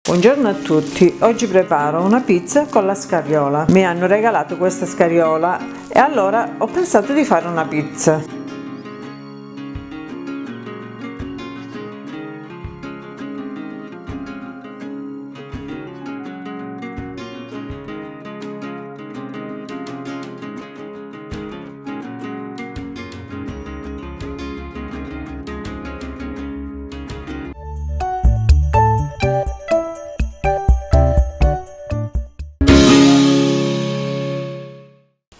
Buongiorno a tutti, oggi preparo una pizza con la scariola. Mi hanno regalato questa scariola e allora ho pensato di fare una pizza.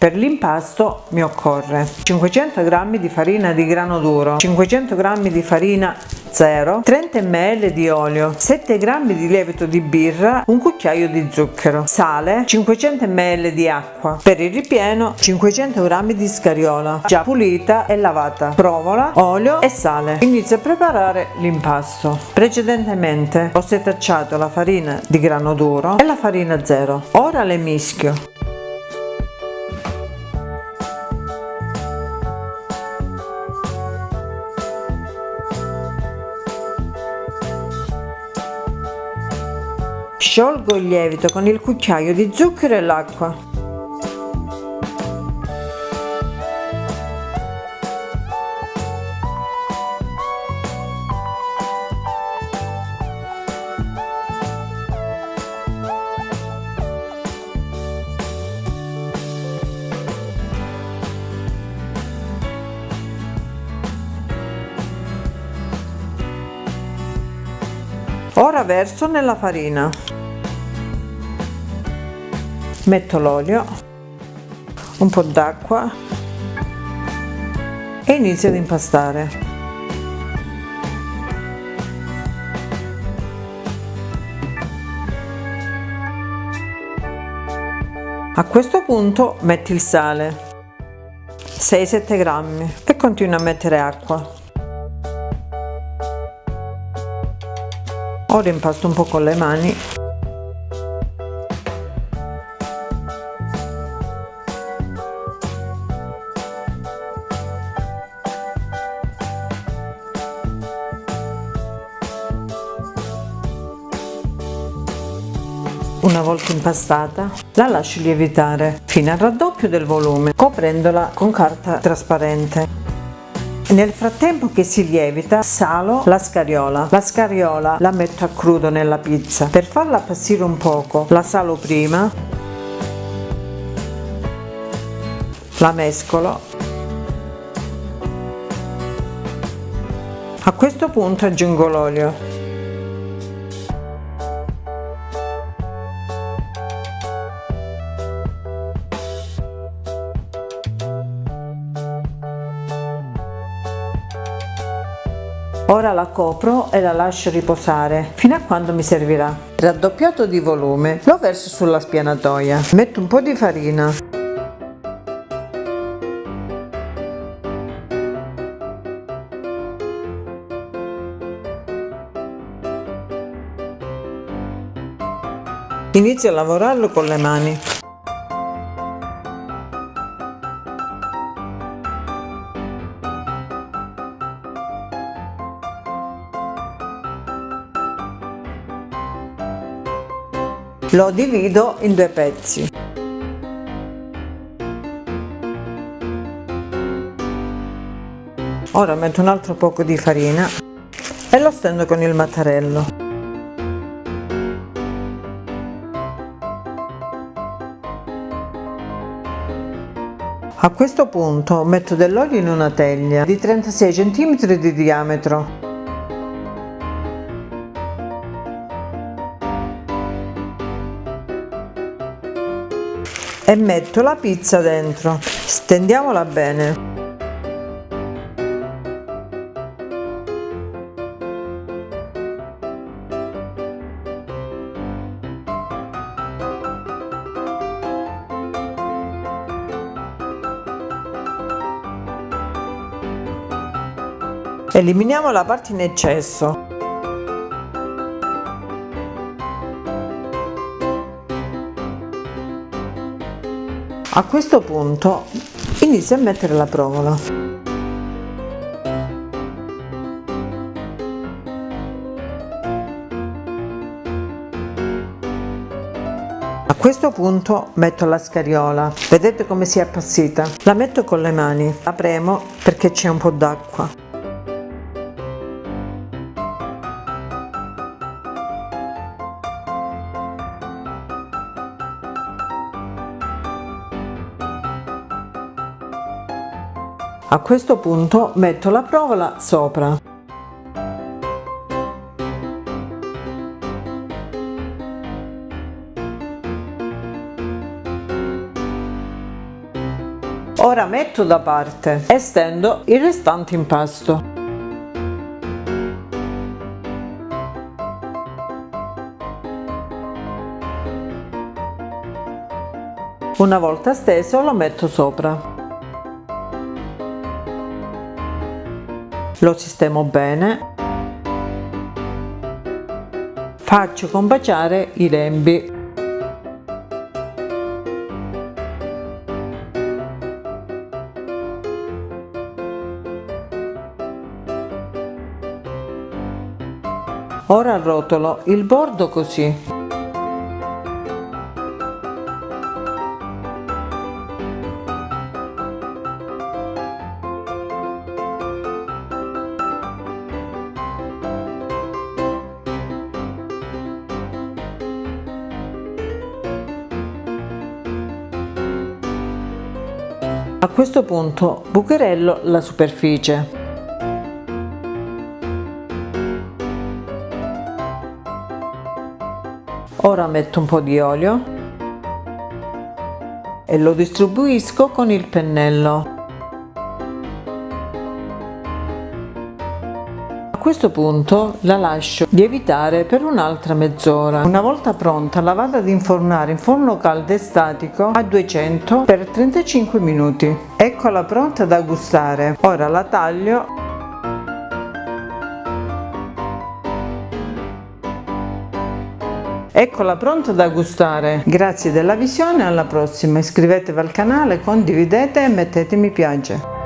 Per l'impasto mi occorre 500 g di farina di grano duro, 500 g di farina zero, 30 ml di olio, 7 g di lievito di birra, un cucchiaio di zucchero, sale, 500 ml di acqua. Per il ripieno 500 g di scariola già pulita e lavata, provola, olio e sale. Inizio a preparare l'impasto. Precedentemente ho setacciato la farina di grano duro e la farina zero. Ora le mischio. Sciolgo il lievito con il cucchiaio di zucchero e l'acqua. Ora verso nella farina. Metto l'olio, un po' d'acqua e inizio ad impastare. A questo punto metti il sale, 6-7 grammi, e continui a mettere acqua. Ora impasto un po' con le mani. Una volta impastata, la lascio lievitare fino al raddoppio del volume, coprendola con carta trasparente. Nel frattempo che si lievita, salo la scariola. La scariola la metto a crudo nella pizza. Per farla appassire un poco, la salo prima, la mescolo. A questo punto aggiungo l'olio. Ora la copro e la lascio riposare fino a quando mi servirà. Raddoppiato di volume, lo verso sulla spianatoia. Metto un po' di farina. Inizio a lavorarlo con le mani. Lo divido in due pezzi. Ora metto un altro poco di farina e lo stendo con il mattarello. A questo punto metto dell'olio in una teglia di 36 cm di diametro. E metto la pizza dentro. Stendiamola bene. Eliminiamo la parte in eccesso. A questo punto inizio a mettere la provola. questo punto metto la scariola, vedete come si è appassita? La metto con le mani, la premo perché c'è un po' d'acqua. A questo punto metto la provola sopra. Ora metto da parte e stendo il restante impasto. Una volta steso lo metto sopra. Lo sistemo bene. Faccio combaciare i lembi. Ora arrotolo il bordo così. A questo punto bucherello la superficie. Ora metto un po' di olio e lo distribuisco con il pennello. A questo punto la lascio lievitare per un'altra mezz'ora. Una volta pronta la vado ad infornare in forno caldo e statico a 200 per 35 minuti. Eccola pronta da gustare. Ora la taglio . Eccola pronta da gustare. Grazie della visione, alla prossima. Iscrivetevi al canale, condividete e mettete mi piace.